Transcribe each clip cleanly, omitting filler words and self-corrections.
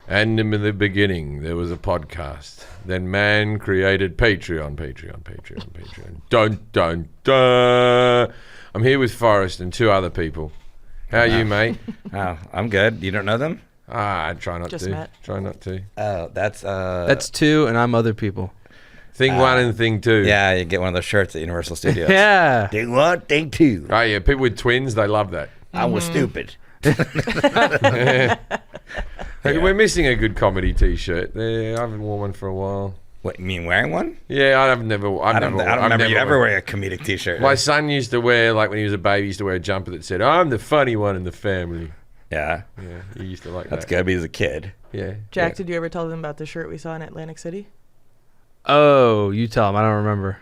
And in the beginning, there was a podcast. Then man created Patreon. Dun. I'm here with Forrest and 2 other people. How are you, mate? Oh, I'm good. You don't know them? I try not Just to. met. Try not to. Oh, That's 2, and I'm other people. Thing 1 and thing 2. Yeah, you get one of those shirts at Universal Studios. Yeah. Thing 1, thing 2. Oh, yeah, people with twins, they love that. I was stupid. Hey, we're missing a good comedy T-shirt. I haven't worn one for a while. What, you mean wearing one? Yeah, I don't remember you ever wearing a comedic T-shirt. My son used to wear, like when he was a baby, he used to wear a jumper that said, "I'm the funny one in the family." Yeah. Yeah, he used to like that. That's good, but he's a kid. Yeah. Jack, yeah. did you ever tell them about the shirt we saw in Atlantic City? Oh, you tell him. I don't remember.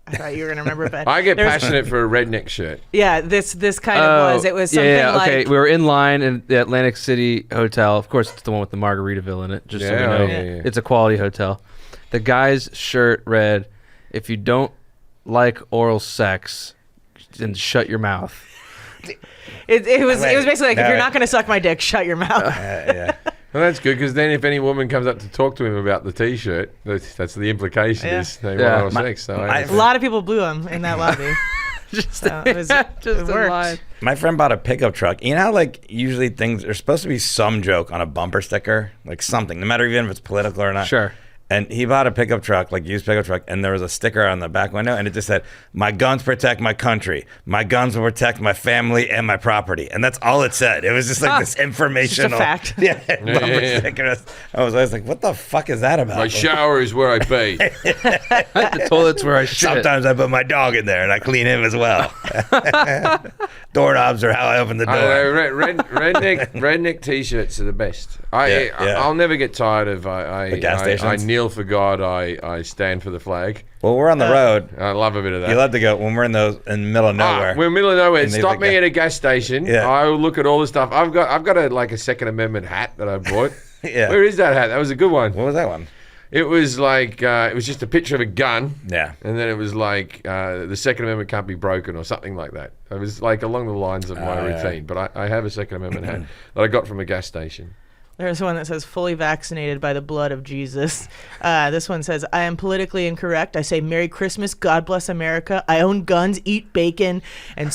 I thought you were going to remember, but I get passionate for a redneck shirt. Yeah, this kind of was. It was something like... Okay, we were in line in the Atlantic City Hotel. Of course, it's the one with the Margaritaville in it, just so we know. Yeah. It's a quality hotel. The guy's shirt read, "If you don't like oral sex, then shut your mouth." It was basically like, if you're not going to suck my dick, shut your mouth. Yeah. Well, that's good, because then if any woman comes up to talk to him about the T-shirt, that's the implication is they want oral sex. So A lot of people blew him in that lobby. Just it worked. My friend bought a pickup truck. You know how, like, usually there's supposed to be some joke on a bumper sticker? Like something, no matter even if it's political or not. Sure. And he bought a pickup truck, like used pickup truck, and there was a sticker on the back window, and it just said, "My guns protect my country. My guns will protect my family and my property." And that's all it said. It was just like this informational. Just a fact. Yeah, bumper sticker. I was always like, what the fuck is that about? My shower is where I bathe. The toilet's where I shit. Sometimes I put my dog in there and I clean him as well. Doorknobs are how I open the door. Redneck T-shirts are the best. I'll never get tired of The gas stations? I kneel for God. I stand for the flag. Well, we're on the road. I love a bit of that. You love to go when we're in the middle of nowhere. We're in the middle of nowhere. And Stop me at a gas station. Yeah. I'll look at all the stuff. I've got a Second Amendment hat that I bought. Yeah. Where is that hat? That was a good one. What was that one? It was like it was just a picture of a gun. Yeah. And then it was like the Second Amendment can't be broken or something like that. It was like along the lines of my routine. But I have a Second Amendment hat that I got from a gas station. There's one that says, "Fully vaccinated by the blood of Jesus." This one says, "I am politically incorrect. I say Merry Christmas, God bless America. I own guns, eat bacon, and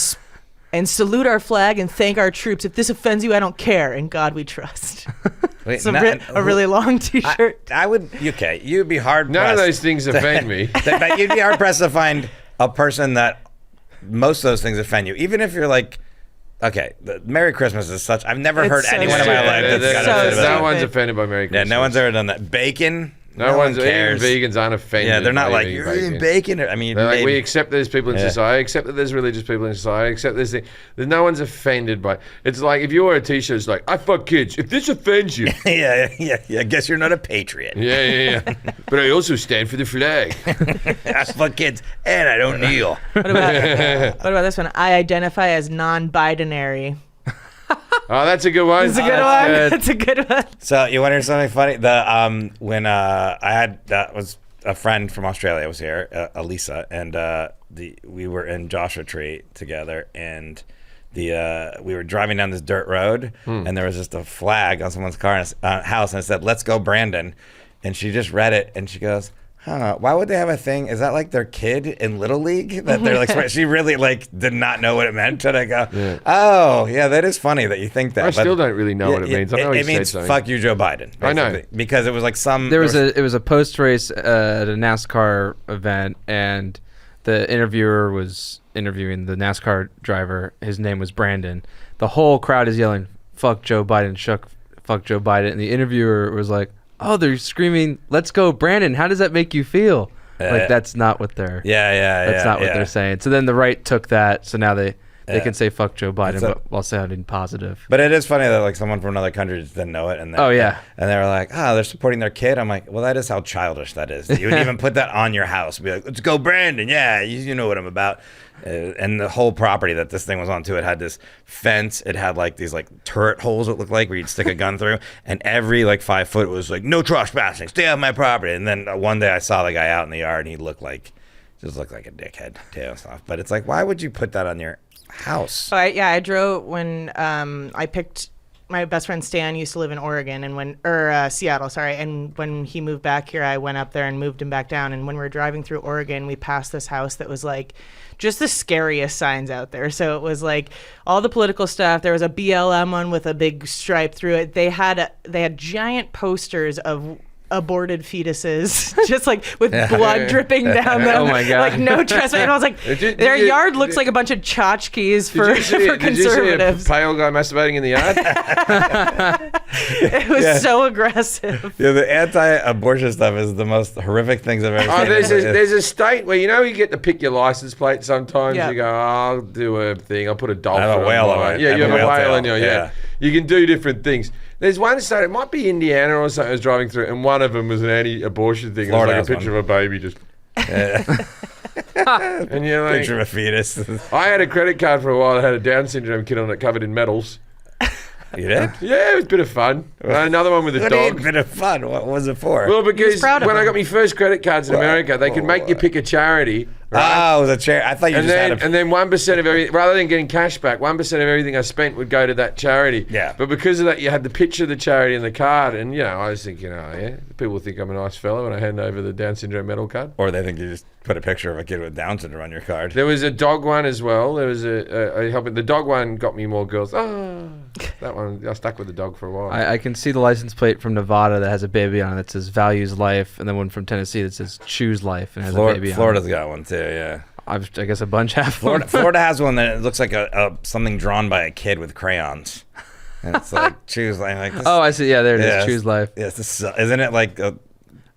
salute our flag and thank our troops. If this offends you, I don't care. In God we trust." Wait, It's a really long T-shirt. I would. Okay, you'd be hard. None of those things offend me. But you'd be hard pressed to find a person that most of those things offend you, even if you're like. Okay, Merry Christmas is such. I've never heard so anyone in my life that's got offended about No it. one's offended by Merry Yeah, Christmas. no one's ever done that. Bacon. No one's one cares. even vegans aren't offended. Yeah, they're not by like eating you're eating bacon. I mean, They're like, maybe- we accept there's people in Yeah. society, accept that there's religious people in society, accept there's no one's offended by. It's like if you wear a T-shirt, it's like, I fuck kids. If this offends you, yeah. I guess you're not a patriot. yeah. But I also stand for the flag. I fuck kids and I don't kneel. What about this one? I identify as non-binary. Oh, that's a good one. It's a good one. It's a good one. So you want to hear something funny? When I had was a friend from Australia was here, Elisa, and we were in Joshua Tree together, and we were driving down this dirt road, and there was just a flag on someone's car house, and it said, "Let's go, Brandon," and she just read it, and she goes, why would they have a thing? Is that like their kid in Little League? That they're like, she really like did not know what it meant. And I go, oh, yeah, that is funny that you think that. I still don't really know what it means. I know it means fuck you, Joe Biden. Basically. I know. Because it was like it was a post-race at a NASCAR event, and the interviewer was interviewing the NASCAR driver. His name was Brandon. The whole crowd is yelling, "Fuck Joe Biden, fuck Joe Biden." And the interviewer was like, "Oh, they're screaming, 'Let's go, Brandon.' How does that make you feel?" Like that's not what they're. That's not what they're saying. So then the right took that. So now they can say "fuck Joe Biden," but while sounding positive. But it is funny that like someone from another country just didn't know it, and and they were like, they're supporting their kid. I'm like, well, that is how childish that is. You would even put that on your house, be like, "Let's go, Brandon." Yeah, you know what I'm about. And the whole property that this thing was on too, it had this fence. It had like these like turret holes, it looked like, where you'd stick a gun through. And every like 5 foot was like, "No trespassing, stay off my property." And then one day I saw the guy out in the yard, and he looked like a dickhead too and stuff. But it's like, why would you put that on your house? I drove when I picked my best friend Stan used to live in Oregon or Seattle, sorry. And when he moved back here, I went up there and moved him back down. And when we were driving through Oregon, we passed this house that was like just the scariest signs out there. So it was like all the political stuff. There was a BLM one with a big stripe through it. They had giant posters of aborted fetuses, just like with blood dripping down them. Oh my God. Like no trespassing. And I was like, their yard looks like a bunch of tchotchkes for conservatives. Did you see a pale guy masturbating in the yard? It was so aggressive. Yeah, the anti-abortion stuff is the most horrific things I've ever seen. There's a state where you get to pick your license plate sometimes. Yeah. You go, I'll do a thing. I'll put a dolphin. I have a whale on it. Yeah, you have a whale on your. Yeah. You can do different things. There's one state, it might be Indiana or something, I was driving through, and one of them was an anti-abortion thing. Florida it was like a picture of a baby just. And you're like, Picture of a fetus. I had a credit card for a while that had a Down syndrome kid on it covered in medals. You did? Yeah, it was a bit of fun. Another one with a What dog. a bit of fun. What was it for? Well, because proud of when I him. got my first credit cards in America, they could make you pick a charity. Right? Oh, it was a chair. I thought you And just then, had a... and then 1% of everything, rather than getting cash back, 1% of everything I spent would go to that charity. Yeah. But because of that, you had the picture of the charity in the card, and I was thinking, people think I'm a nice fella when I hand over the Down syndrome medal card. Or they think you just put a picture of a kid with Down syndrome on your card. There was a dog one as well. There was the dog one got me more girls. Oh, that one I stuck with the dog for a while. I can see the license plate from Nevada that has a baby on it that says values life, and then one from Tennessee that says choose life and has a baby on it. Florida's got one too, yeah. I guess a bunch have Florida, Florida has one that it looks like something drawn by a kid with crayons. And it's like, choose life. Like this, Oh, I see. Yeah, there it is. Yeah, Choose life. yes, isn't it like a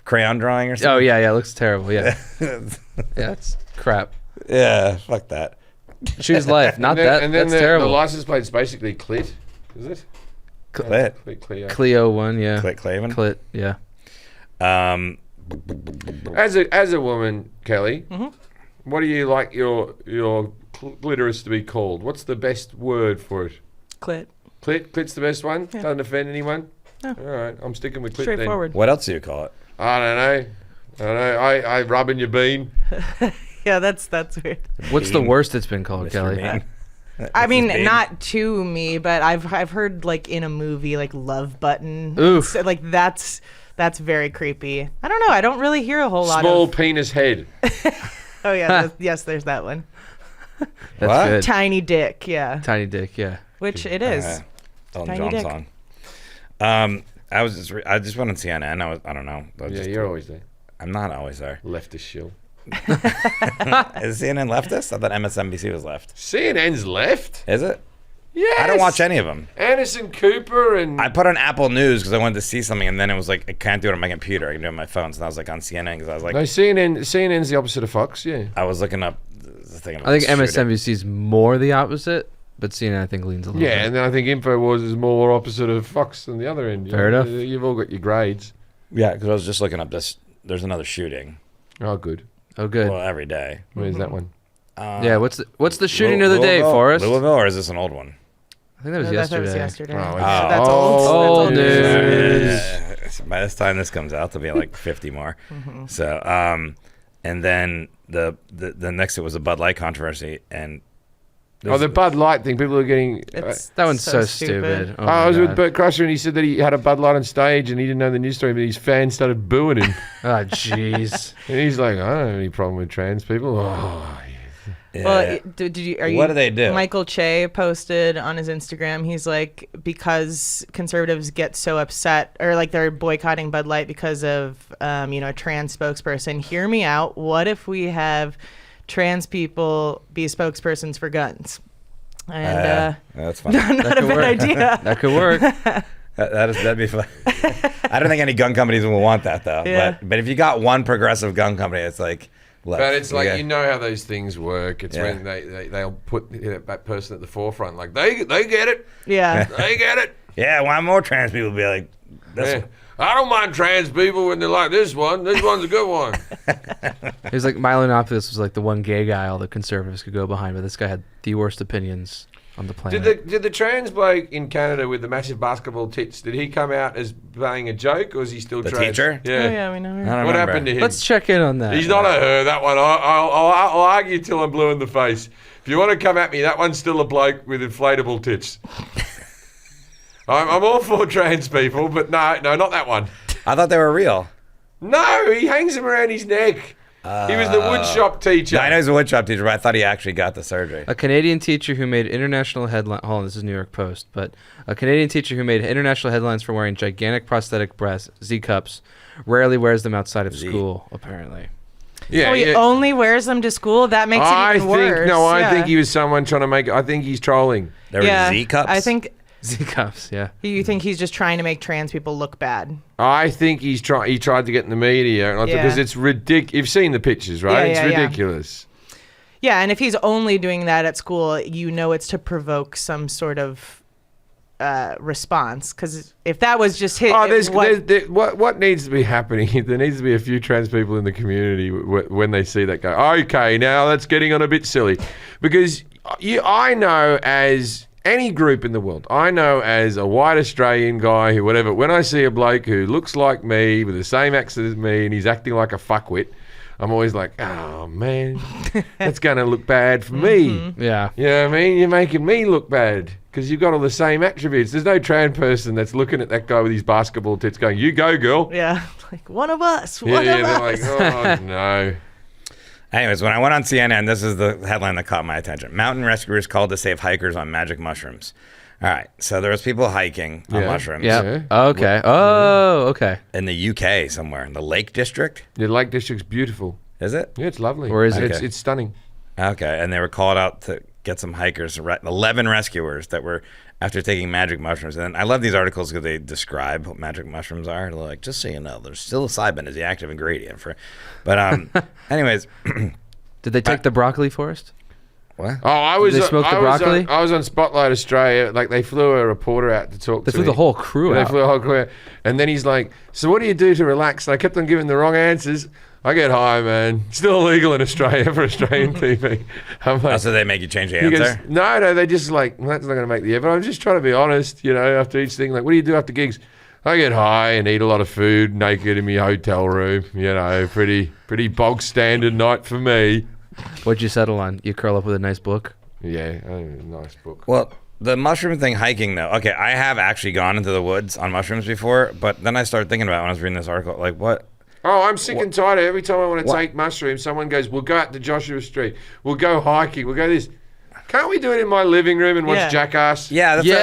crayon drawing or something? Oh, yeah, it looks terrible. Yeah. Yeah, it's crap. Yeah, fuck that. Choose life. Not and then, that. And then That's the terrible. license plate's basically clit, is it? Clit. Clit. Clio one, yeah. Clit Clavin. Clit, yeah. As a woman, Kelly, what do you like your clitoris to be called? What's the best word for it? Clit. Clit's the best one? Yeah. Doesn't offend anyone? No. All right, I'm sticking with clit Straightforward. What else do you call it? then. I don't know. I rubbing your bean. Yeah, that's weird. What's the worst it's been called, Mr. Kelly? Bean. I mean, Bean. not to me, but I've heard like in a movie like Love Button. Oof. So, like that's very creepy. I don't know. I don't really hear a whole lot Small of. penis head. Oh yeah, yes, there's that one. What? That's good. Tiny dick, yeah. Tiny dick, yeah. Which it is. Elton Tiny John dick. song. I just went on CNN. I don't know. Yeah, you're always there. I'm not always there. Leftist shill. Is CNN leftist? I thought MSNBC was left. CNN's left? Is it? Yes. I don't watch any of them. Anderson Cooper and... I put on Apple News because I wanted to see something, and then it was like, I can't do it on my computer. I can do it on my phone. So I was like on CNN because I was like, No, CNN's the opposite of Fox, yeah. I was looking up the thing. I think MSNBC's more the opposite, but CNN I think leans a little Yeah, bit. and then I think InfoWars is more opposite of Fox than the other end. Fair enough. You've all got your grades. Yeah, because I was just looking up this. There's another shooting. Oh, good. Oh, good. Well, every day. Where's that one? Yeah, what's the shooting of the day, Louisville? Forrest? Louisville, or is this an old one? I think that was I thought it was yesterday. yesterday. Oh, So oh. that's old. Old That's news. By this time this comes out, there'll be like 50 more. So, and then the next it was a Bud Light controversy, and Oh, the Bud Light thing. People are getting... It's That one's so so stupid. Oh, I was my with God. Bert Crusher and he said that he had a Bud Light on stage and he didn't know the news story, but his fans started booing him. Oh, jeez. And he's like, I don't have any problem with trans people. Oh, yeah. Well, did you? Are you? What do they do? Michael Che posted on his Instagram. He's like, because conservatives get so upset, or like they're boycotting Bud Light because of, a trans spokesperson. Hear me out. What if we have trans people be spokespersons for guns? And that's fun. not a could bad work. idea. That could work. That'd be fun. I don't think any gun companies will want that though. Yeah. But if you got one progressive gun company, it's like. Look, But it's like, yeah. you know how those things work. It's Yeah. when they'll put that person at the forefront. Like, they get it. Yeah. They get it. Yeah, why more trans people be like, this Yeah. one. I don't mind trans people when they're like, this one. This one's a good one. It was like Milo Yiannopoulos was like the one gay guy all the conservatives could go behind, but this guy had the worst opinions on the planet. Did the trans bloke in Canada with the massive basketball tits, did he come out as playing a joke, or is he still The trans? teacher? Oh, Yeah. yeah, we know. I don't What remember. happened to him? Let's check in on that. He's not a her, that one. I'll argue till I'm blue in the face. If you want to come at me, that one's still a bloke with inflatable tits. I'm all for trans people, but no, not that one. I thought they were real. No, he hangs them around his neck. He was the woodshop teacher. I know he's a woodshop teacher, but I thought he actually got the surgery. A Canadian teacher who made international headlines. Hold on, this is New York Post. But a Canadian teacher who made international headlines for wearing gigantic prosthetic breasts, Z cups, rarely wears them outside of school. Apparently. Yeah, Oh, he only wears them to school? That makes it even worse. I think he was someone trying to make. I think he's trolling. There were Z cups. I think. Z cups, yeah. You think he's just trying to make trans people look bad? I think he tried to get in the media because it's ridiculous. You've seen the pictures, right? Yeah, it's ridiculous. Yeah, and if he's only doing that at school, it's to provoke some sort of response. Because if that was just his, what needs to be happening? There needs to be a few trans people in the community when they see that go, okay, now that's getting on a bit silly, because I know as any group in the world, I know as a white Australian guy who whatever, when I see a bloke who looks like me with the same accent as me and he's acting like a fuckwit, I'm always like, oh man, that's going to look bad for me. Yeah. You know what I mean? You're making me look bad because you've got all the same attributes. There's no trans person that's looking at that guy with his basketball tits going, you go, girl. Yeah, like one of us. They're like, oh no. Anyways, when I went on CNN, this is the headline that caught my attention. Mountain rescuers called to save hikers on magic mushrooms. All right, so there was people hiking on mushrooms. Yeah. Okay. Oh, okay. In the UK somewhere, in the Lake District. The Lake District's beautiful. Is it? Yeah, it's lovely. Where is it? It's stunning. Okay, and they were called out to get some hikers, 11 rescuers that were after taking magic mushrooms. And I love these articles because they describe what magic mushrooms are. They're like, just so you know, there's psilocybin is the active ingredient for. But anyways, did they take the broccoli forest? what? Oh, I was. Did they smoke the broccoli? I was on Spotlight Australia. Like they flew a reporter out to talk. They flew the whole crew out. They flew the whole crew out. And then he's like, "So what do you do to relax?" And I kept on giving the wrong answers. I get high, man. Still illegal in Australia for Australian TV. I'm like, So they make you change the he answer? goes, no, they just like, well, that's not going to make the effort. I'm just trying to be honest, after each thing. Like, what do you do after gigs? I get high and eat a lot of food naked in my hotel room. Pretty bog standard night for me. What'd you settle on? You curl up with a nice book? Yeah, nice book. Well, the mushroom thing, hiking though. Okay, I have actually gone into the woods on mushrooms before, but then I started thinking about it when I was reading this article, like what? Oh, I'm sick and tired of every time I want to take mushrooms, someone goes, we'll go out to Joshua Street. We'll go hiking. We'll go this. Can't we do it in my living room and watch Jackass? Yeah, that's what I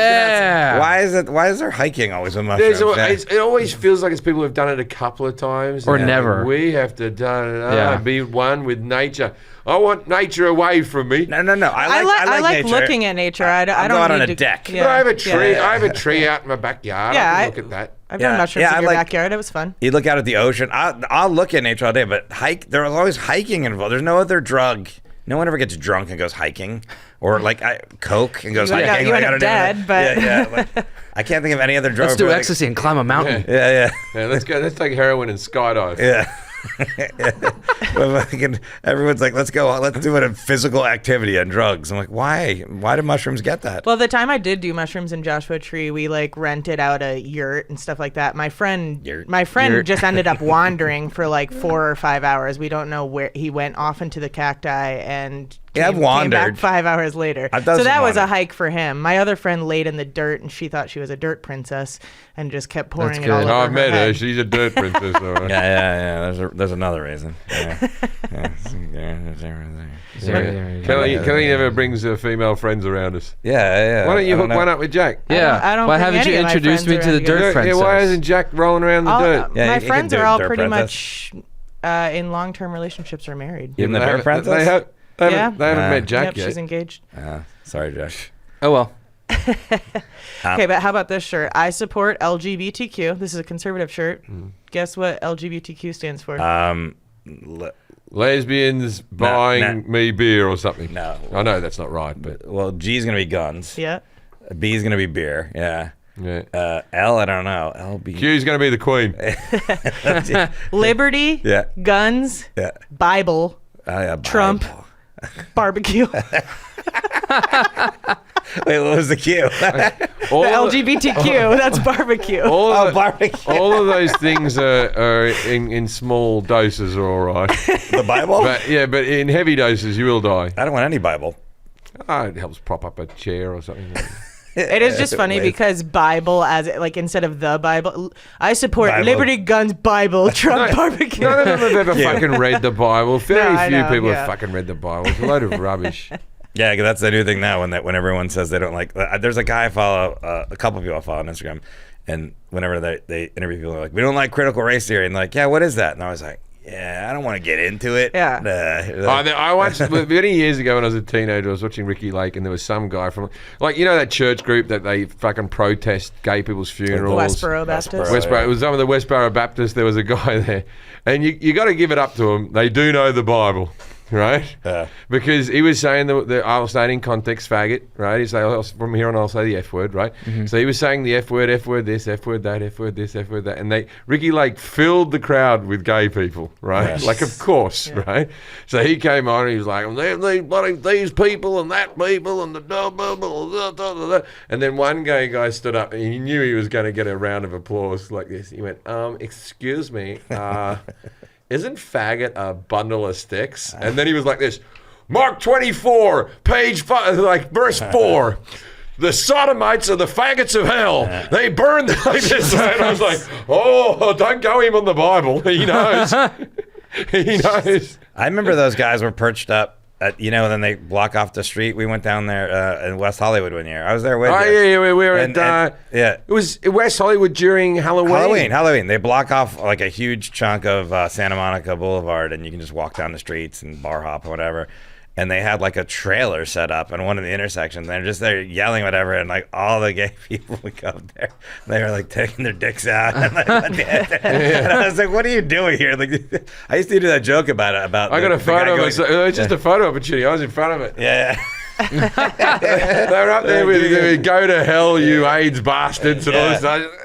was gonna ask. Why is there hiking always with mushrooms? It always feels like it's people who've done it a couple of times. Or never. We have to be one with nature. I want nature away from me. No. I like nature. Looking at nature. I don't go out need on a to, deck. Yeah. But I have a tree. I have a tree out in my backyard. Yeah, I can look at that. I've done mushrooms in I your like- backyard. It was fun. You look out at the ocean. I'll look at nature all day, but there was always hiking involved. There's no other drug. No one ever gets drunk and goes hiking, or like Coke and goes hiking. You end up dead, but like, I can't think of any other drug. Let's do ecstasy and climb a mountain. Yeah. Let's go. Let's take heroin and skydive. Yeah. Everyone's like, let's go. Let's do it in physical activity and drugs. I'm like, why? Why do mushrooms get that? Well, the time I did do mushrooms in Joshua Tree, we like rented out a yurt and stuff like that. My friend just ended up wandering for like 4 or 5 hours. We don't know where he went off into the cacti and I've wandered. came back 5 hours later. I've done so that some was a wandering. hike for him. My other friend laid in the dirt and she thought she was a dirt princess and just kept pouring That's it all good. over I've met her. head. She's a dirt princess. All right. Yeah. There's another reason. Kelly never brings her female friends around us. Yeah. Why don't you hook one up with Jack? Yeah. I don't Why bring haven't you any of my introduced me friends to the around dirt together. princess? Why isn't Jack rolling around the dirt? Yeah, My you can friends do are all dirt pretty princess. much in long-term relationships or married. Even the dirt princess? They haven't met Jack Yep, yet. she's engaged. Sorry, Josh. Oh, well. Okay, but how about this shirt? I support LGBTQ. This is a conservative shirt. Guess what LGBTQ stands for? Lesbians buying me beer or something. No. I know that's not right, but Well, G's gonna be guns. Yeah. B's gonna be beer. Yeah. yeah. L, I don't know. LB. Q's going to be the queen. Liberty, Yeah. guns, Yeah. Bible, Trump. Bible. barbecue. Wait, what was the Q? All The of- LGBTQ, that's barbecue. all of, barbecue. all of those things are in small doses are all right. The Bible? But in heavy doses you will die. I don't want any Bible. It helps prop up a chair or something. It is just funny because Bible, instead of the Bible, I support Bible. Liberty Guns Bible Trump barbecue. None of them have ever fucking read the Bible. Very I few know, people yeah. have fucking read the Bible. It's a load of rubbish. Yeah, 'cause that's the new thing now. When everyone says they don't like, there's a guy I follow, a couple of people I follow on Instagram, and whenever they interview people, they're like, we don't like critical race theory, and like, yeah, what is that? And I was like, yeah, I don't want to get into it. Yeah. I watched many years ago when I was a teenager. I was watching Ricky Lake, and there was some guy from, that church group that they fucking protest gay people's funerals. Westboro Baptist. Westboro. It was some of the Westboro Baptists. There was a guy there, and you got to give it up to them. They do know the Bible. Right? Because he was saying I'll say it in context, faggot, right? He's like, from here on I'll say the F word, right? Mm-hmm. So he was saying the F word this, F word that, F word this, F word that. And Ricky Lake filled the crowd with gay people, right? Yes. Like, of course, right? So he came on and he was like, these people and that people and the blah, blah, blah, blah, blah. And then one gay guy stood up and he knew he was going to get a round of applause like this. He went, excuse me, isn't faggot a bundle of sticks? And then he was like this, Mark 24, page 5, verse 4. The sodomites are the faggots of hell. They burn like this. And I was like, oh, don't go him on the Bible. He knows. He knows. I remember those guys were perched up at, then they block off the street. We went down there in West Hollywood one year. I was there with you. Yeah, we were at, it was West Hollywood during Halloween. Halloween. They block off like a huge chunk of Santa Monica Boulevard, and you can just walk down the streets and bar hop or whatever. And they had like a trailer set up in one of the intersections. They're just there yelling whatever, and like all the gay people would come there. They were like taking their dicks out. And, and I was like, "What are you doing here?" Like, I used to do that joke about it. I got a photo of it. It's just a photo opportunity. I was in front of it. Yeah. They were up there with "Go to hell, you AIDS bastards" and all this stuff.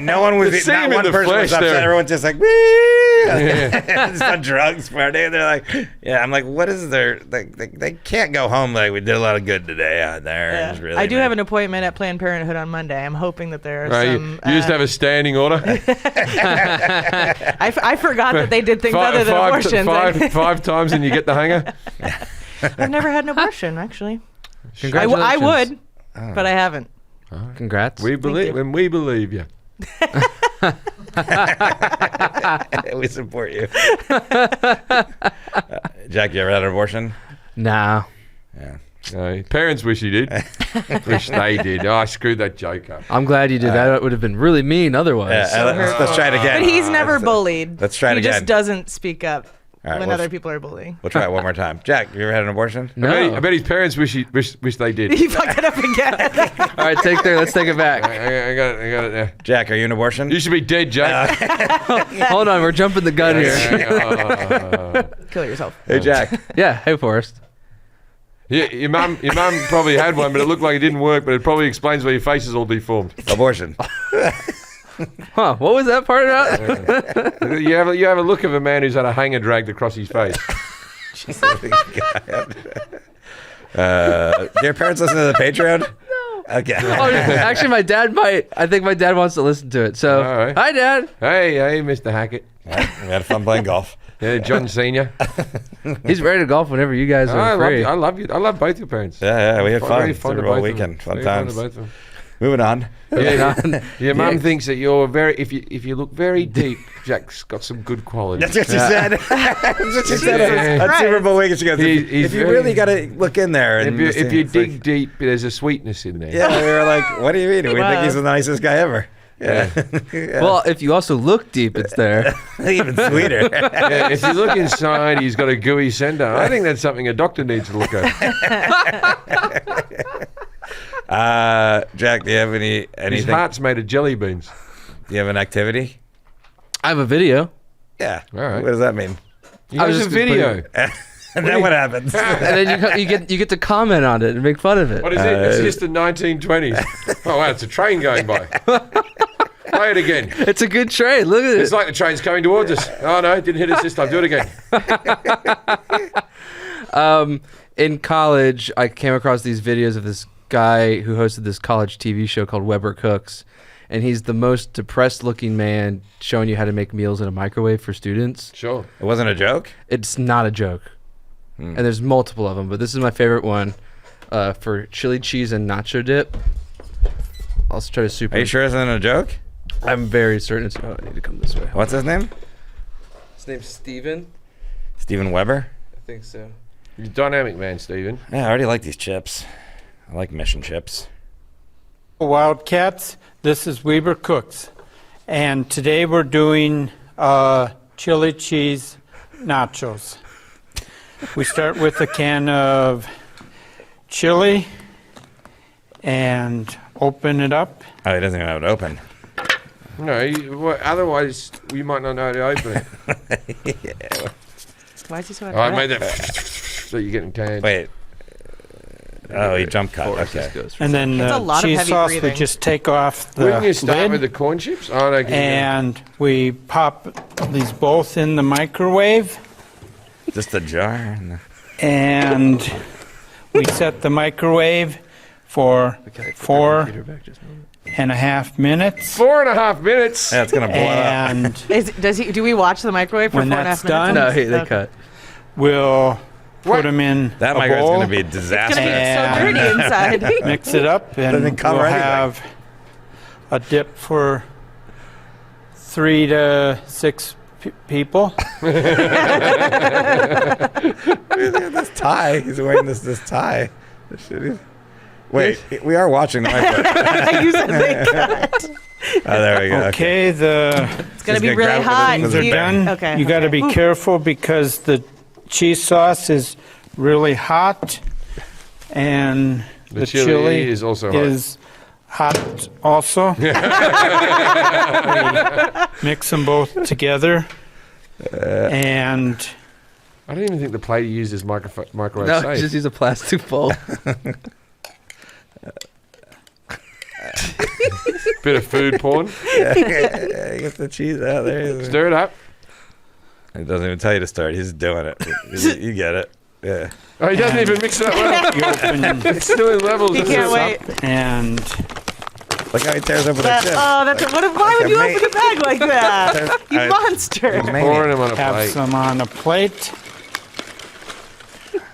No one was. Not one person was upset. Everyone's just like, just on drugs party. And they're like, I'm like, what is there? They can't go home. Like, we did a lot of good today out there. Yeah. Really I do have an appointment at Planned Parenthood on Monday. I'm hoping that there are some. You just have a standing order. I forgot that they did things other than abortion. Five times and you get the hanger. I've never had an abortion, actually. Congratulations. I would, but I haven't. Congrats. We believe you. We support you. Jack, you ever had an abortion? Nah. Yeah. Parents wish you did. Wish they did. Oh, I screwed that joke up. I'm glad you did that. That would have been really mean otherwise. Yeah, let's try it again. But he's never bullied. Let's try it again. He just doesn't speak up when we'll other people are bullying. We'll try it one more time. Jack, you ever had an abortion? No. I bet his parents wish they did. He fucked it up again. All right, let's take it back. I got it there. Jack, are you an abortion? You should be dead, Jack. Hold on, we're jumping the gun here. Kill yourself. Hey, Jack. Yeah, hey, Forrest. Yeah, your mum probably had one, but it looked like it didn't work. But it probably explains why your face is all deformed. Abortion. Huh? What was that part about? You have a look of a man who's had a hanger dragged across his face. Do your parents listen to the Patreon? No. Okay. Oh, actually, my dad might. I think my dad wants to listen to it. So, all right. Hi, Dad. Hey, Mr. Hackett. We had fun playing golf. Yeah, John Senior. He's ready to golf whenever you guys are free. I love you. I love both your parents. Yeah, we had fun. Very fond Super of Bowl both of weekend. them. Fun Very times. fond of both of them. Moving on. Your mum thinks that you're very. If you look very deep, Jack's got some good qualities. That's what she said. That's what she said Yeah. on Super Bowl weekend. She goes, He's if you really got to look in there. And If you dig deep, there's a sweetness in there. Yeah, we were like, what do you mean? We think he's the nicest guy ever. Yeah. Well, if you also look deep, it's there. Even sweeter. Yeah, if you look inside, he's got a gooey center. I think that's something a doctor needs to look at. Jack, do you have anything? His heart's made of jelly beans. Do you have an activity? I have a video. Yeah. All right. What does that mean? You have a video. And then what happens? And then you get to comment on it and make fun of it. What is it? It's just the 1920s. Oh, wow, it's a train going by. Play it again. It's a good train. Look at it. It's like the train's coming towards us. Oh, no, it didn't hit us this time. Do it again. In college, I came across these videos of this guy who hosted this college TV show called Weber Cooks. And he's the most depressed-looking man showing you how to make meals in a microwave for students. Sure. It wasn't a joke? It's not a joke. And there's multiple of them, but this is my favorite one for chili cheese and nacho dip. I'll try to super. Are you sure it's not a joke? I'm very certain it's. Oh, I need to come this way. What's his name? His name's Steven. Steven Weber? I think so. You're a dynamic man, Stephen. Yeah, I already like these chips. I like mission chips. Wildcats, this is Weber Cooks, and today we're doing chili cheese nachos. We start with a can of chili and open it up. Oh, he doesn't even have it open. No, otherwise you might not know how to open it. Why is he so Oh, I upset? made that so you're getting canned. Wait. Oh, he jump cut. Okay. And then That's a the lot of cheese heavy sauce, breathing. we just take off the Wouldn't you start lid, with the corn chips? Oh, no. and we pop these both in the microwave, Just a jar. and we set the microwave for 4.5 minutes. 4.5 minutes. Yeah, it's gonna blow up. And Do we watch the microwave for When 4.5 that's minutes? done- No, they Okay. cut. we'll What? put them in That a microwave's bowl, gonna be a It's disaster. gonna be so And- dirty inside. mix it up, and Doesn't cover we'll anything. have a dip for 3 to 6 people. Look at this tie. He's wearing this tie. This shit is- Wait, we are watching the microwave. You said they cut. Oh, there we go. Okay, It's gonna Just be gonna really grab it hot. with things the are You- done. Okay. You got to okay. be careful because the cheese sauce is really hot, and The chili is also hot. is hot also. We mix them both together, and I don't even think the plate you use is microwave No, safe. just use a plastic bowl. Bit of food porn. Get the cheese out there. Stir it up. He doesn't even tell you to start. He's doing it. You get it. Yeah. Oh, he doesn't even mix it up well. you open It's still in levels. He isn't can't it? wait. and Look how he tears open the That, chips. oh, that's why would you Like a open a bag like that? You I- monster. He's made Pouring it. them on a have plate. some on a plate.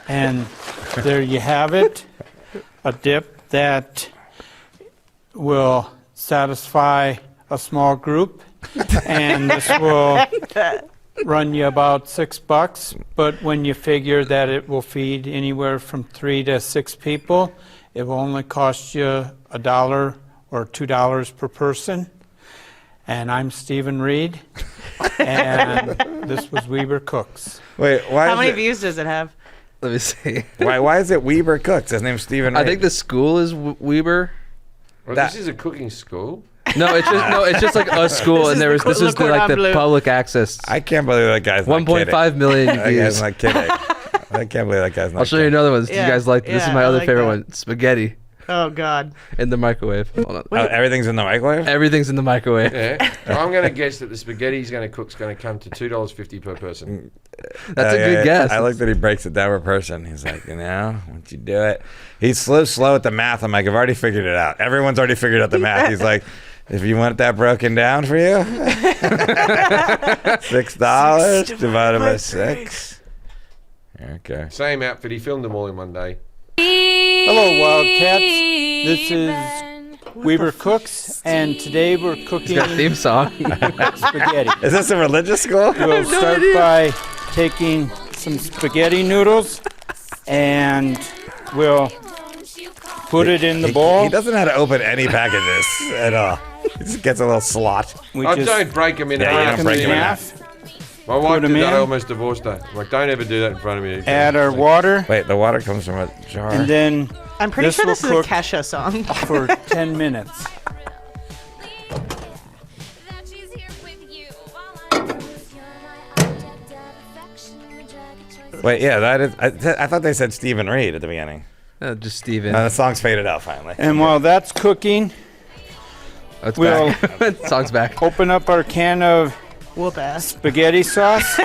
And there you have it, a dip that will satisfy a small group. And this will run you about $6, but when you figure that it will feed anywhere from 3 to 6 people, it will only cost you $1 or $2 per person. And I'm Stephen Reed, and this was Weber Cooks. Wait, why How is many it, views does it have? Let me see. why is it Weber Cooks? His name's Steven I Reed. think the school is Weber. Well, that- this is a cooking school. No, it's just like a school, This and is there was the this is the, Cordon like the Bleu. public access. I can't believe that guy's not kidding. 1.5 million That guy's views. not kidding. I can't believe that guy's not I'll show you kidding. another one. Yeah, You guys like this? Is yeah, my I other like favorite that. one: spaghetti Oh God. in the microwave. Hold on. Oh, everything's in the microwave? Everything's in the microwave. Yeah. I'm going to guess that the spaghetti he's going to cook's going to come to $2.50 per person. That's a good guess. I like that he breaks it down per person. He's like, once you do it. He's slow at the math. I'm like, I've already figured it out. Everyone's already figured out the math. He's like, if you want that broken down for you, $6 divided by 6. Okay. Same outfit. He filmed them all in one day. Hello, Wildcats. This is Weber Cooks, and today we're cooking Got a theme song. spaghetti. Is this a religious school? We'll start by taking some spaghetti noodles, and we'll put it in the bowl. He doesn't know how to open any packages at all. He just gets a little slot. We Oh, just don't break them in Yeah, you half. don't them break in them in half, My wife them did that. I in. almost divorced her. I'm like, don't ever do that in front of me. add our water, Wait, the water comes from a jar. and then I'm pretty This sure will this is a cook- Kesha song. for 10 minutes. Wait, yeah, that is. I thought they said Stephen Reed at the beginning. Just Steven. The song's faded out finally. And while that's cooking, Oh, it's we'll back. Song's back. open up our can of Whoop ass. spaghetti sauce,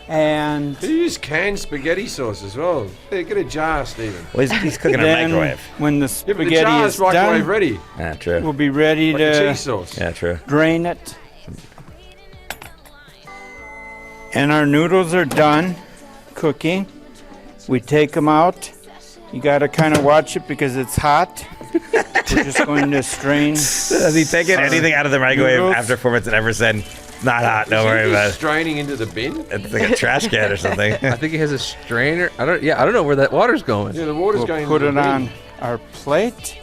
and You use canned spaghetti sauce as well. Hey, get a jar, Stephen. Well, he's cooking in a then microwave. when the Yeah, but the spaghetti jar's is microwave done, ready. Yeah, true. we'll be ready Like the to cheese sauce. Yeah, true. drain it. And our noodles are done cooking. We take them out. You got to kind of watch it because it's hot. we're just going to strain. Has he taken anything out of the microwave noodles. after 4 minutes and ever said, it's not hot, don't worry about it? Straining into the bin. It's like a trash can or something. I think he has a strainer. I don't know where that water's going. Yeah, the water's We'll going. put into it the bin. on our plate.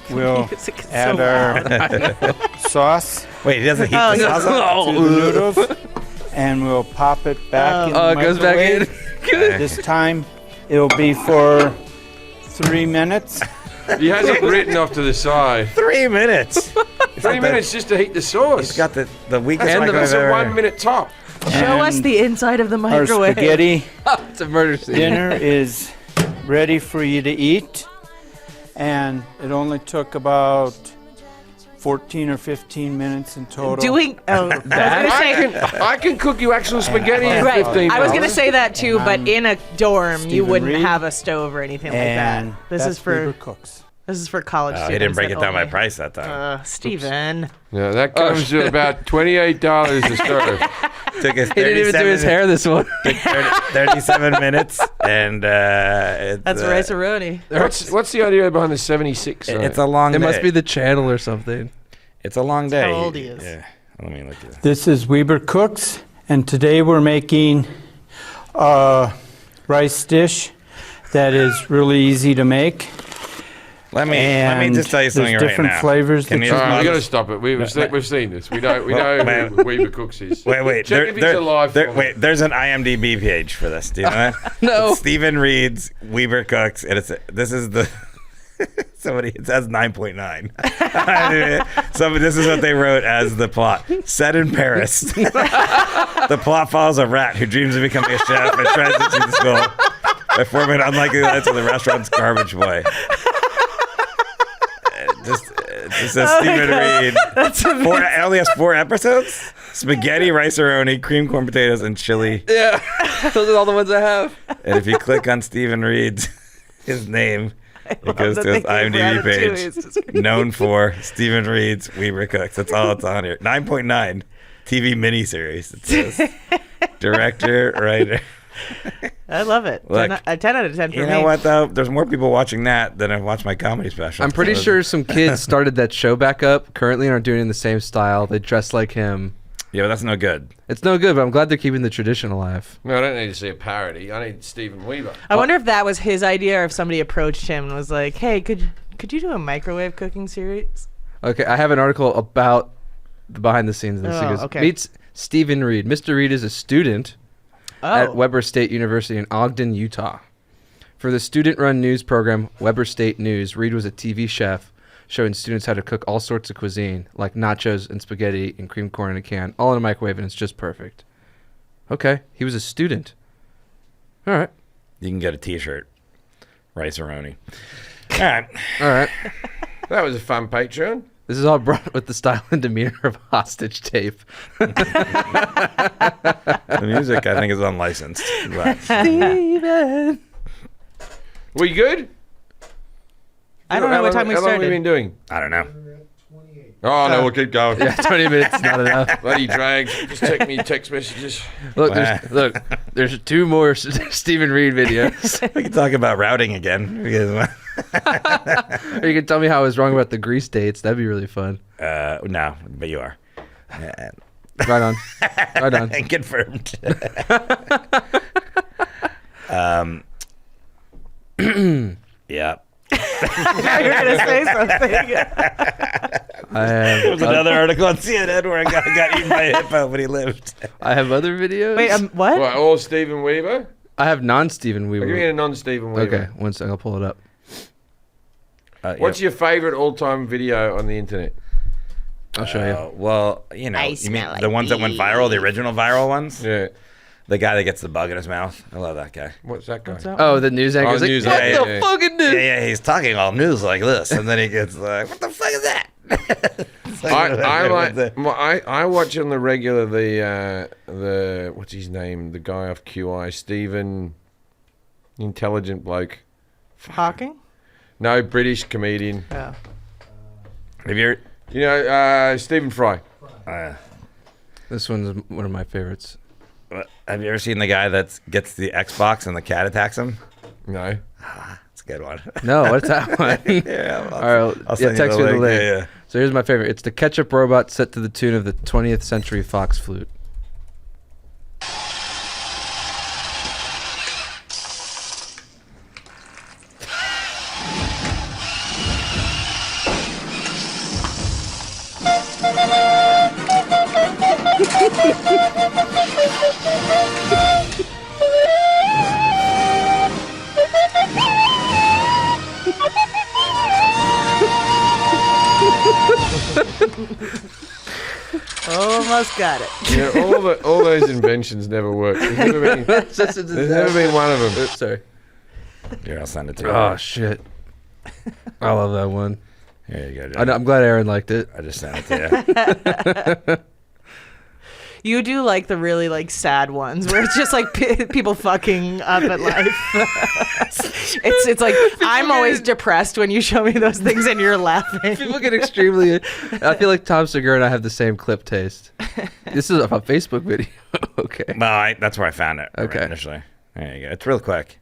We'll Music is add so our sauce Wait, he doesn't heat Oh, the no. sauce up? to the noodles, and we'll pop it back in the Oh, it goes back in. microwave. This time, it'll be for 3 minutes. He has it written off to the side. 3 minutes. 3 minutes just to heat the sauce. He's got the weakest That's microwave a ever. 1 minute top. Show us And the inside of the Our microwave. spaghetti It's a murder scene. dinner is ready for you to eat, and it only took about 14 or 15 minutes in total. Doing. Oh, I was gonna say. I can cook you actual spaghetti in Right. 15 I was gonna minutes. say that too, but in a dorm, you Stephen wouldn't Reed. have a stove or anything like and that. This that's is for Weber Cooks. college students. He didn't break it that down by only- price that time. Steven. Yeah, that comes to about $28 a stove. Took us He didn't even do his hair this one. 37 minutes, and That's rice-a-roni. What's the idea behind the 76? It's a long It day. must be the channel or something. It's a long day. how old he is. Yeah. Let me look at this. This is Weber Cooks, and today we're making a rice dish that is really easy to make. Let me And just tell you something there's right different now. flavors Can that you you All right, we just- got to stop it. We've seen this. We know man. who Weber Cooks is. Wait. Check if he's alive. for me. Wait, there's an IMDb page for this. Do you know that? No. It's Stephen Reed's Weber Cooks, and this is the it says 9.9. So this is what they wrote as the plot. Set in Paris. The plot follows a rat who dreams of becoming a chef and tries to achieve this goal by forming unlikely alliance with the restaurant's garbage boy. It just says Stephen Reed. It only has 4 episodes. Spaghetti, rice-a-roni, cream corn potatoes, and chili. Yeah, those are all the ones I have. And if you click on Stephen Reed's his name, it goes to his IMDb page. Known for Stephen Reed's Weber Cooks. That's all it's on here. 9.9 TV miniseries. It says director, writer. I love it. Look, 10 out of 10 for You me. know what though? There's more people watching that than have watched my comedy special. I'm pretty sure some kids started that show back up currently and are doing it in the same style. They dress like him. Yeah, but that's no good. It's no good, but I'm glad they're keeping the tradition alive. No, I don't need to see a parody. I need Stephen Weaver. I wonder if that was his idea or if somebody approached him and was like, hey, could you do a microwave cooking series? Okay, I have an article about the behind the scenes of this. Oh, It goes, okay. meets Stephen Reed. Mr. Reed is a student at Weber State University in Ogden, Utah. For the student-run news program Weber State News, Reed was a TV chef showing students how to cook all sorts of cuisine, like nachos and spaghetti and cream corn in a can, all in a microwave, and it's just perfect. Okay, he was a student. All right. You can get a T-shirt. Rice-a-roni. All right. All right. That was a fun Patreon. This is all brought with the style and demeanor of hostage tape. The music, I think, is unlicensed. But Steven. We good? I don't know what time we How long have we started. been doing? I don't know. Oh, no, we'll keep going. Yeah, 20 minutes is not enough. Bloody drags. Just check me text messages. Look, there's 2 more Stephen Reed videos. We can talk about routing again. Or you can tell me how I was wrong about the grease dates. That'd be really fun. No, but you are. Right on. Right on. Confirmed. Yeah. You're going to say something. There was another article on CNN where a guy got eaten by a hippo, but he lived. I have other videos. Wait, what? What, all Stephen Weaver? I have non-Stephen I'll give you Weaver. a non-Stephen Weaver. Okay, one second. I'll pull it up. What's your favorite all-time video on the internet? I'll show you. Well, you know, I you mean smell like the ones that went viral, the original viral ones? Yeah. The guy that gets the bug in his mouth. I love that guy. What's that guy? Oh, the news anchor. Oh, Like, news what anchor, the yeah. fucking news? Yeah, he's talking all news like this, and then he gets like, "What the fuck is that?" It's like, I watch on the regular the what's his name, the guy off QI, Stephen, intelligent bloke. Hawking? No, British comedian. Oh. Have you You know, Stephen Fry. This one's one of my favorites. ever seen the guy that gets the Xbox and the cat attacks him? No. It's a good one. No, what's that one? Yeah, All right, I'll send you text the me the link. link. Yeah. So here's my favorite. It's the ketchup robot set to the tune of the 20th Century Fox flute. Almost got it. Yeah, all those inventions never work. There's never been one of them. Oops, sorry. Here, I'll send it to you. Oh, shit. I love that one. Here you go, Jim. I'm glad Aaron liked it. I just sent it to you. You do like the really like sad ones where it's just like people fucking up at life. it's like I'm always depressed when you show me those things and you're laughing. People get extremely. I feel like Tom Segura and I have the same clip taste. This is a Facebook video. Okay. No, that's where I found it. Okay. Initially. There you go. It's real quick.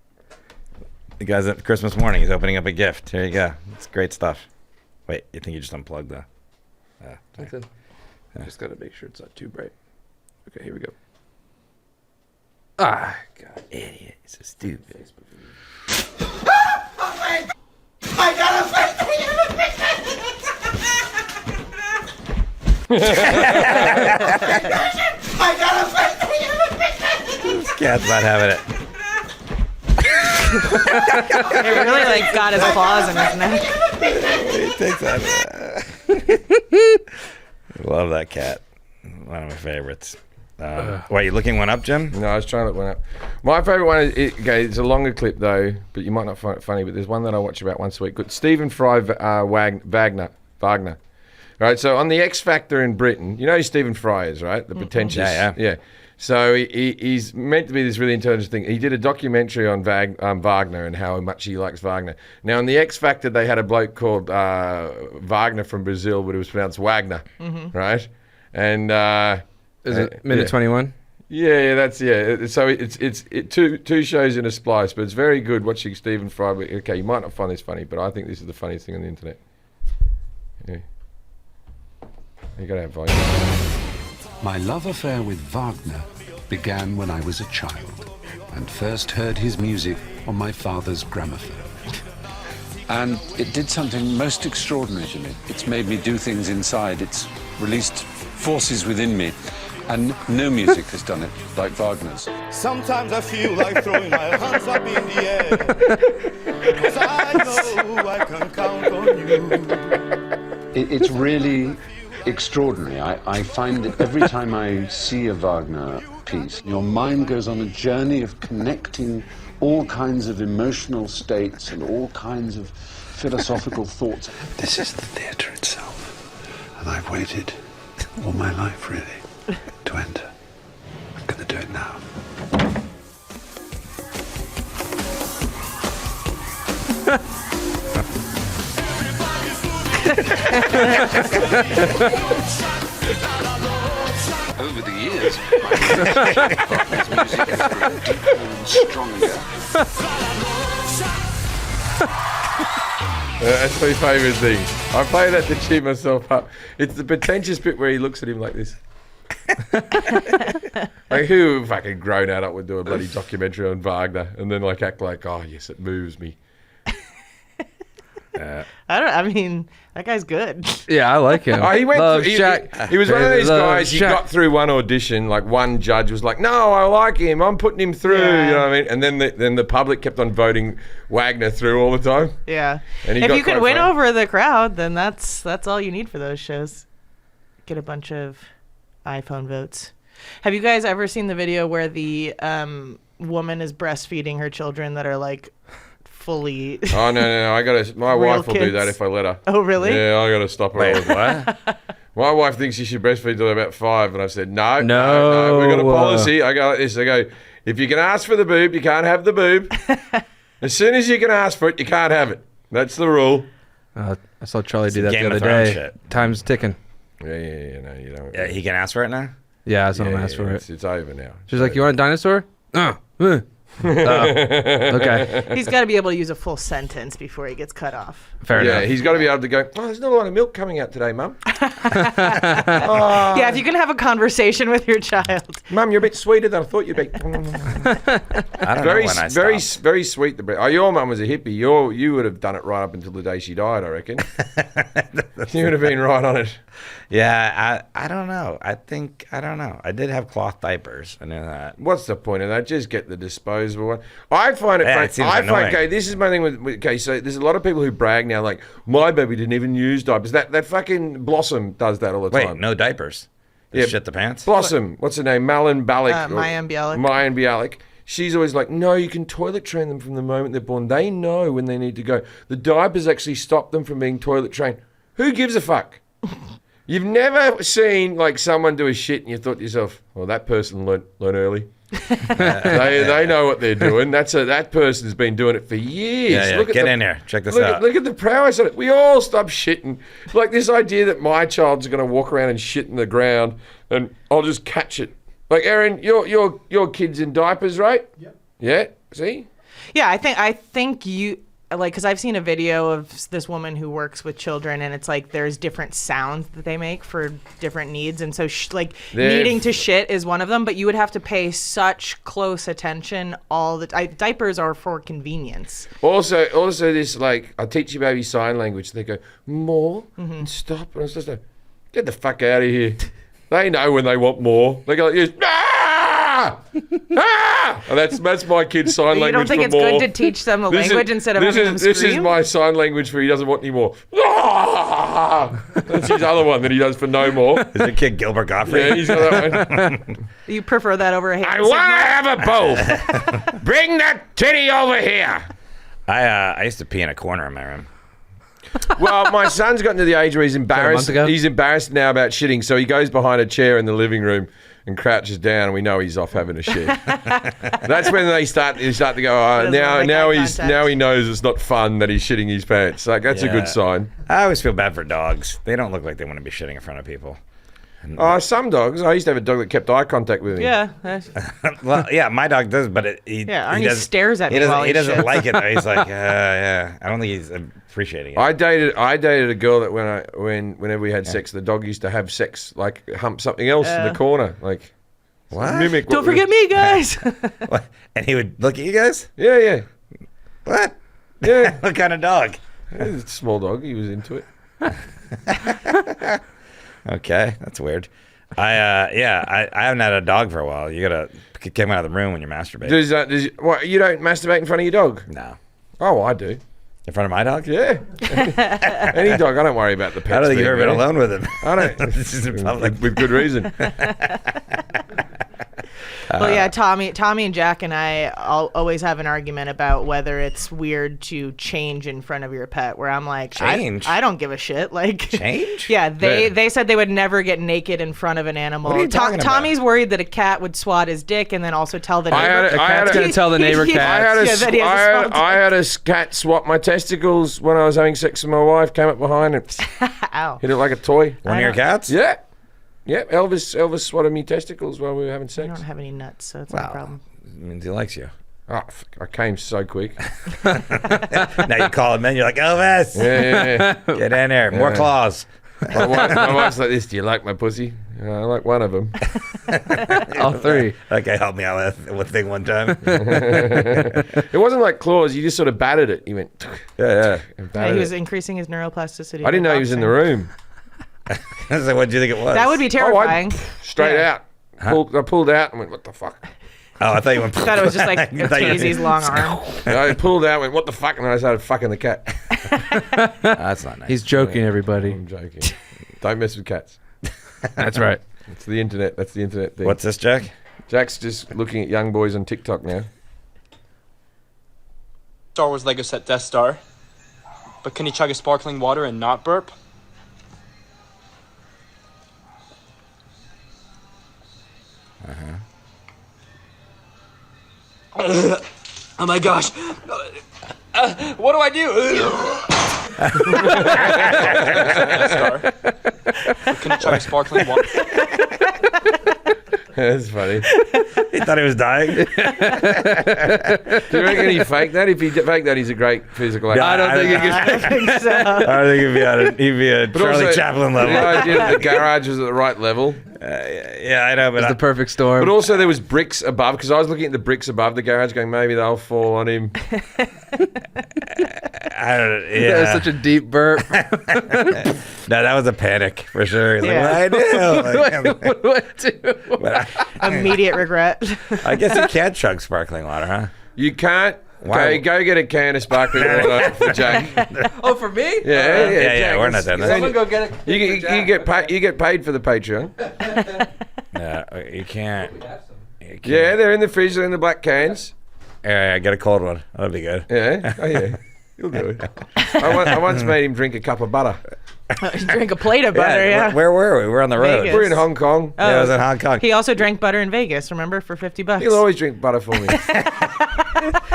The guy's at Christmas morning. He's opening up a gift. Here you go. It's great stuff. Wait, you think you just unplugged the? Sorry. Just gotta make sure it's not too bright. Okay, here we go. Ah, God. Idiot. He's so stupid. This cat's not having it. It really like got his claws in his neck. He takes that. I love that cat. One of my favorites. Wait, you looking one up, Jim? No, I was trying to look one up. My favourite one is, okay, it's a longer clip though, but you might not find it funny, but there's one that I watch about once a week. Good. Stephen Fry Wagner. Right, so on the X Factor in Britain, you know who Stephen Fry is, right? The pretentious. Yeah. So he's meant to be this really intelligent thing. He did a documentary on Wagner and how much he likes Wagner. Now, on the X Factor, they had a bloke called Wagner from Brazil, but it was pronounced Wagner, right? And Is it minute 21? Yeah. So it's two shows in a splice, but it's very good watching Stephen Fry. Okay, you might not find this funny, but I think this is the funniest thing on the internet. Yeah. You gotta have volume. My love affair with Wagner began when I was a child and first heard his music on my father's gramophone. And it did something most extraordinary to me. It's made me do things inside. It's released forces within me. And no music has done it like Wagner's. Sometimes I feel like throwing my hands up in the air, 'cause I know I can count on you. It's really extraordinary. I find that every time I see a Wagner piece, your mind goes on a journey of connecting all kinds of emotional states and all kinds of philosophical thoughts. This is the theatre itself, and I've waited all my life, really, to enter. I'm going to do it now. Over the years, my music has grown deeper and stronger. That's my favourite thing. I play that to cheer myself up. It's the pretentious bit where he looks at him like this. Like who fucking grown out would do a bloody documentary on Wagner and then like act like, oh yes, it moves me. I mean, that guy's good. Yeah, I like him. Oh, he went. Love He Shaq. was one of these Love guys. He Shaq. got through one audition. Like one judge was like, "No, I like him. I'm putting him through." Yeah. You know what I mean? And then the public kept on voting Wagner through all the time. Yeah. And he If got you could quite win far. over the crowd, then that's all you need for those shows. Get a bunch of iPhone votes. Have you guys ever seen the video where the woman is breastfeeding her children that are like fully? Oh no! I gotta. My Real wife will do that kids. if I let her. Oh really? Yeah, I gotta stop her. Wait, what? My wife thinks she should breastfeed till they're about 5, and I said no. No. We got a policy. I go like this. I go, if you can ask for the boob, you can't have the boob. As soon as you can ask for it, you can't have it. That's the rule. I saw Charlie do that Game the of other Thrones day. shit. Time's ticking. Yeah. No, you don't. He can ask for it now? Yeah, I saw him ask for it. It's over now. She's like, "You want a dinosaur?" Okay. He's got to be able to use a full sentence before he gets cut off. Fair Yeah, enough. he's got to be able to go, oh, there's not a lot of milk coming out today, Mum. Yeah, if you can have a conversation with your child. Mum, you're a bit sweeter than I thought you'd be. I don't know very, when I very, stopped. very sweet. Oh, your mum was a hippie. You would have done it right up until the day she died, I reckon. You would have been right on it. Yeah, I don't know. I don't know. I did have cloth diapers. I know that. What's the point of that? Just get the disposable one. I find it. Yeah, it seems annoying. Okay, this is my thing with. Okay, so there's a lot of people who brag now, like my baby didn't even use diapers. That fucking Blossom does that all the Wait, time. no diapers. Yeah, Shit the pants. Blossom. What's her name? Malin Balik. Mayan Bialik. Mayan Bialik. She's always like, no, you can toilet train them from the moment they're born. They know when they need to go. The diapers actually stop them from being toilet trained. Who gives a fuck? You've never seen like someone do a shit and you thought to yourself, well, that person learn early. they know what they're doing. That person's been doing it for years. Yeah. Get in here. Check this out. Look at the prowess of it. We all stop shitting. Like this idea that my child's going to walk around and shit in the ground and I'll just catch it. Like Erin, your kid's in diapers, right? Yep. Yeah. See? Yeah, I think you like, because I've seen a video of this woman who works with children, and it's like there's different sounds that they make for different needs, and so needing to shit is one of them. But you would have to pay such close attention all the time. Diapers are for convenience. Also, this like I teach your baby sign language. They go more and stop, and it's just like, get the fuck out of here. They know when they want more. They go like this. And that's my kid's sign language. You don't think for it's more. good to teach them a language instead of having them scream? This is my sign language for he doesn't want any more. That's his other one that he does for no more. Is the kid Gilbert Gottfried? Yeah, he's got that one. You prefer that over a hand I want to have a both. Bring that titty over here. I used to pee in a corner in my room. Well, my son's gotten to the age where he's embarrassed. ago? He's embarrassed now about shitting, so he goes behind a chair in the living room and crouches down, and we know he's off having a shit. That's when they start to go. Oh, Doesn't want to make eye contact. now he knows it's not fun that he's shitting his pants. Like that's a Yeah. good sign. I always feel bad for dogs. They don't look like they want to be shitting in front of people. Oh, some dogs. I used to have a dog that kept eye contact with me. Yeah. Well, yeah, my dog does, but Arnie stares at me while he doesn't shits. like it. Though. He's like, yeah. I don't think he's appreciating it. I dated a girl that whenever we had sex, the dog used to have sex like hump something else in the corner, like What? mimic. Don't forget me, guys. What? And he would look at you guys. Yeah. What? Yeah. What kind of dog? It's a small dog. He was into it. Okay, that's weird. I haven't had a dog for a while. You gotta kick him out of the room when you're masturbating. What, you don't masturbate in front of your dog? No, Oh, I do. in front of my dog. Yeah. Any dog. I don't worry about the pets. I don't think you've ever been man. alone with him. I don't. This is in public. with good reason. Well, yeah, Tommy and Jack and I always have an argument about whether it's weird to change in front of your pet. Where I'm like, Change? I don't give a shit. Like Change? Yeah, they said they would never get naked in front of an animal. What are you talking about? Tommy's worried that a cat would swat his dick and then also tell the neighbor. cat's gonna tell the neighbor cat. I had a cat swap my testicles when I was having sex with my wife. Came up behind and Ow. hit it like a toy. One of your cats? Yeah. Elvis swatted me testicles while we were having I sex. don't have any nuts, so it's not a problem. Means he likes you. Oh, I came so quick. Now you call him in. You're like, Elvis, Yeah. get in there. More claws. My wife's like this. Do you like my pussy? I like one of them. All three. That guy helped me out with one thing one time. It wasn't like claws. You just sort of batted it. He went. Yeah. And Yeah, batted he was it. increasing his neuroplasticity. I didn't know he was in the room. So what do you think it was? That would be terrifying. Straight out. I pulled out and went, what the fuck? Oh, I thought you went. I thought it was just like I thought you were- Casey's long arm. I pulled out, went, what the fuck? And then I started fucking the cat. That's not nice. He's joking, everybody. I'm joking. Don't mess with cats. That's right. It's the internet. That's the internet thing. What's this, Jack? Jack's just looking at young boys on TikTok now. Star Wars Lego set Death Star. But can he chug a sparkling water and not burp? Oh my gosh. What do I do? Star. But can he chug a sparkling water? That's funny. He thought he was dying. Do you reckon he faked that? If he faked that, he's a great physical actor. I don't think he I think so. I think he'd be a Charlie also, Chaplin level. The idea that the garage was at the right level. Yeah, I know, but It's the perfect storm. But also there was bricks above, because I was looking at the bricks above the garage going, maybe they'll fall on him. I don't. That was Yeah, such a deep burp. no, that was a panic for sure. He's Yeah. like, what I do? What do I do? But Immediate regret. I guess you can't chug sparkling water, huh? You can't. Why? Okay, go get a can of sparkling water for Jack. Oh, for me? Yeah, Yeah, we're not done. Someone go get it. You get paid for the Patreon. No, you can't. Yeah, they're in the fridge. They're in the black cans. Yeah, get a cold one. That'll be good. Yeah. Oh yeah. You'll do it. I once made him drink a cup of butter. Drink a plate of butter, yeah. Where were we? We're on the road. Vegas. We're in Hong Kong. Oh. Yeah, I was in Hong Kong. He also drank butter in Vegas, remember, for $50. He'll always drink butter for me.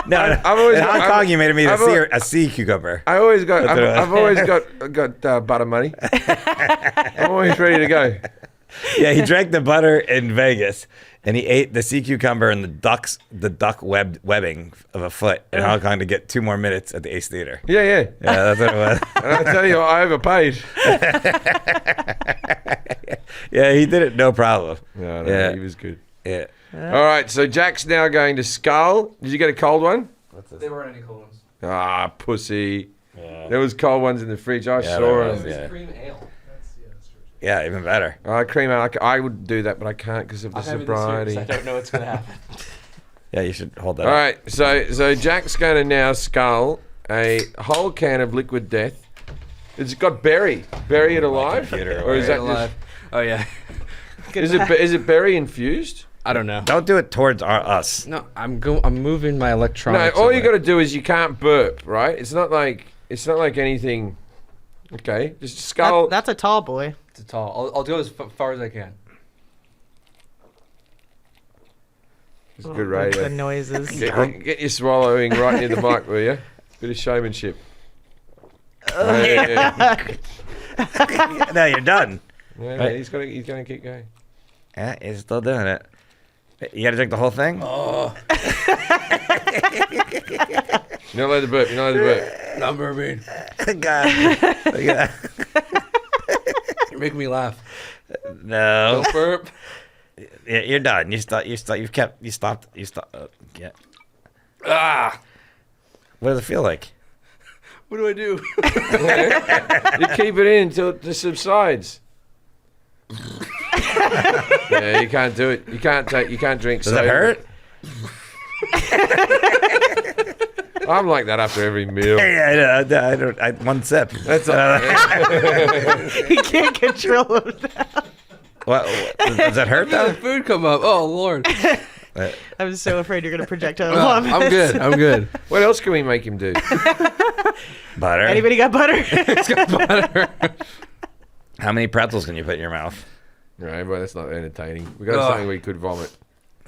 No, I've always in got- Hong Kong, you made me I've a sea cucumber. I've always got That's butter money. I'm always ready to go. Yeah, he drank the butter in Vegas, and he ate the sea cucumber and the duck webbing of a foot in Hong Kong to get 2 more minutes at the Ace Theater. Yeah. Yeah, that's what it was. And I tell you, I overpaid. Yeah, he did it no problem. No, Yeah. he was good. Yeah. All right, so Jack's now going to Skull. Did you get a cold one? There weren't any cold ones. Ah, pussy. Yeah. There was cold ones in the fridge. I Yeah, saw there them. was, yeah. Cream ale. Yeah, even better. Cream ale. I would do that, but I can't because of the sobriety. I don't know what's gonna happen. Yeah, you should hold that All up. right, so Jack's going to now Skull a whole can of liquid death. It's got berry. Bury it alive? computer Or is that Alive. Oh yeah. just, is it berry infused? I don't know. Don't do it towards us. No, I'm moving my No, electronics. all you got away. to do is you can't burp, right? It's not like anything. Okay, just Skull. That's a tall boy. It's tall. I'll go as far as I can. It's good The radio. noises. Get your swallowing right near the mic, will you? Bit of showmanship. Yeah. No, you're done. Yeah, he's gonna keep going. Yeah, he's still doing it. You got to drink the whole thing? You're not allowed to burp. You're not allowed to burp. Number mean. God. Yeah. You're making me laugh. No. Don't burp. Yeah, you're done. You stopped. You stopped. Yeah. Ah, What does it feel like? What do I do? you keep it in until it subsides. Yeah, you can't do it. You can't drink. Does it hurt? I'm like that after every meal. Yeah, I don't. One sip. That's all. He can't control himself. What? Does that hurt The though? food come up. Oh Lord. I'm so afraid you're gonna projectile No, vomit. I'm good. I'm good. What else can we make him do? Butter. Anybody got butter? It's got butter. How many pretzels can you put in your mouth? Right, but that's not entertaining. We got Ugh. something we could vomit.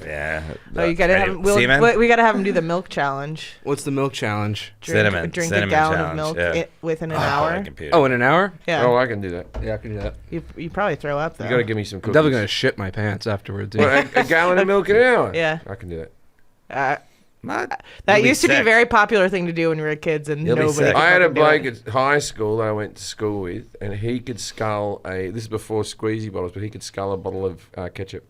Yeah. Oh, you gotta have. Semen? We gotta have him do the milk challenge. What's the milk challenge? Drink a Cinnamon gallon of challenge, milk yeah. within an Oh, hour. computer. Oh, in an hour? Yeah. Oh, I can do that. Yeah, I can do that. You probably throw up though. You got to give me some I'm cookies. definitely gonna shit my pants afterwards. What, a gallon of milk in an hour? Yeah. I can do that. What? That You'll be used to be a sick. very popular thing to do when we were kids, and You'll be nobody. sick. could I had a fucking do bloke it. at high school that I went to school with, and he could scull a. This is before squeezy bottles, but he could scull a bottle of ketchup.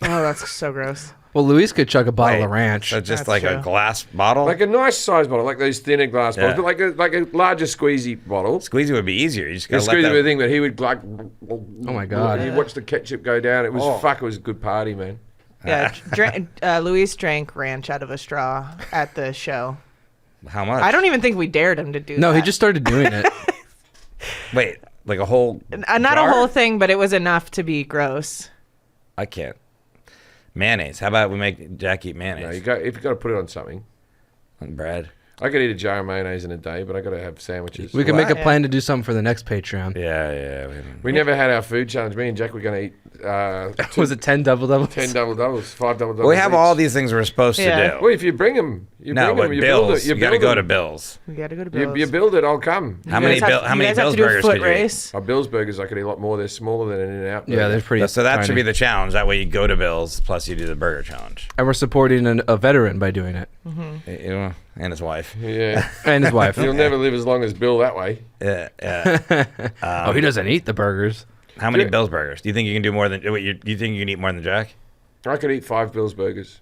Oh, that's so gross. Well, Luis could chug a bottle Wait, of ranch. So just That's like a true. glass bottle? Like a nice size bottle, like those thinner glass Yeah. bottles, but like a larger squeezy bottle. Squeezy would be easier. You just The gotta let squeezy that... was a thing, but he would like. Oh my God. You watch the ketchup go down. It was Oh. fuck. It was a good party, man. Yeah, Luis drank ranch out of a straw at the show. How much? I don't even think we dared him to do that. No, he just started doing it. Wait, like a whole Not jar? a whole thing, but it was enough to be gross. I can't. Mayonnaise. How about we make Jack eat No, mayonnaise? if you got to put it on something. And bread. I could eat a jar of mayonnaise in a day, but I got to have sandwiches. We could make a What? plan to do something for the next Patreon. Yeah. We never had our food challenge. Me and Jack were going to eat Was it 10 double doubles? 10 double doubles, 5 double doubles. We have each. all these things we're supposed Yeah. to do. Well, if you bring them, You No, bring but them, you build Bills. it. You got to build go them. to Bills. We gotta go to You, Bills. you build it, I'll come. How many You guys Bills have to do a burgers foot could you eat? race. Bills burgers I can eat a lot more. They're smaller than an In-N-Out. Yeah, they're pretty. So that should tiny. be the challenge. That way you go to Bills, plus you do the burger challenge. And we're supporting a veteran by doing it, And his wife. Yeah. and his wife. You'll never live as long as Bill that way. Yeah. Oh, he doesn't eat the burgers. How many Yeah. Bills burgers? Do you think you can do more than? Wait, you think you can eat more than Jack? I could eat 5 Bills burgers.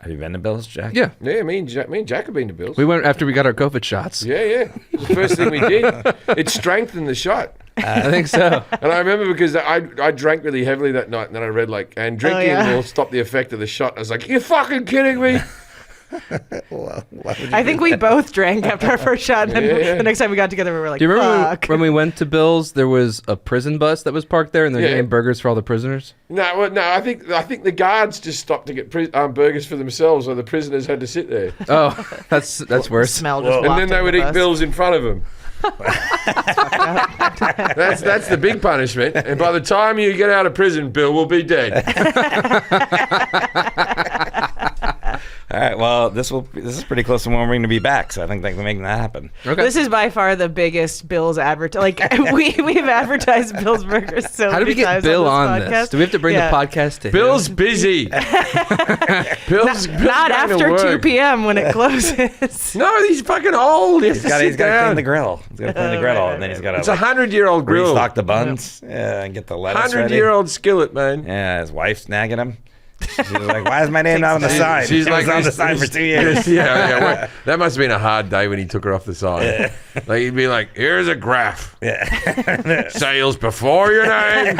Have you been to Bills, Jack? Yeah, Yeah, me and Jack have been to Bills. we went after we got our COVID shots. Yeah. It was the first thing we did. It strengthened the shot. I think so. And I remember because I drank really heavily that night, and then I read and drinking yeah. will stop the effect of the shot. I was like, you're fucking kidding me. Well, why would you I think we both drank after our first shot, and Yeah. the next time we got together, we were like, Do you remember "Fuck." when we went to Bill's? There was a prison bus that was parked there, and they're Yeah. getting burgers for all the prisoners. No, I think the guards just stopped to get burgers for themselves, so the prisoners had to sit there. Oh, that's worse. Smell just And wafted then they would the eat bus. Bills in front of them. That's the big punishment. And by the time you get out of prison, Bill will be dead. All right. Well, this is pretty close to when we're going to be back, so I think they can make that happen. Okay. This is by far the biggest Bill's Like we've advertised Bill's Burgers so How do we many get times Bill on on this this? podcast. Do we have to bring Yeah. the podcast to Bill's him? busy. Bill's Not going to after 2 work. p.m. when it closes. No, he's fucking old. He has to sit He's got to clean down. the grill. He's got to clean the grill, and then he's got to It's a 100-year-old grill. restock the buns, and get the lettuce ready. 100-year-old skillet, man. Yeah, his wife's nagging him. She's like, "Why is my name not on the sign?" She's It was like on the sign for 2 years. Yeah. That must have been a hard day when he took her off the sign. Like he'd be like, "Here's a graph. Yeah. Sales before your name,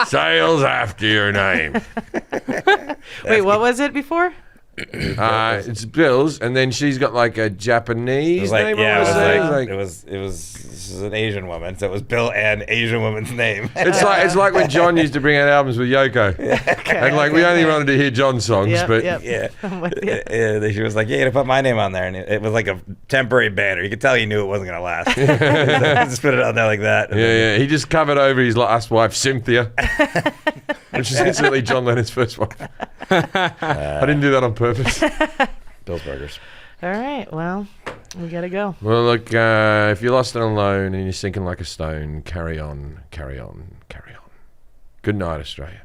sales after your name." Wait, what was it before? It's Bill's, and then she's got like a Japanese It was like, name. yeah, I it was wanna say. like, it was this is an Asian woman, so it was Bill and Asian woman's name. It's like when John used to bring out albums with Yoko, and like we only wanted to hear John's songs, Yep, but yep. Yeah. I'm with you. She was like, "Yeah, you gotta put my name on there," and it was like a temporary banner. You could tell he knew it wasn't gonna last. Just put it on there like that. and then- yeah, he just covered over his last wife, Cynthia, which is incidentally John Lennon's first wife. I didn't do that on purpose. Bill's Burgers. All right, well, we gotta go. Well, look, if you're lost and alone and you're sinking like a stone, carry on, carry on, carry on. Good night, Australia.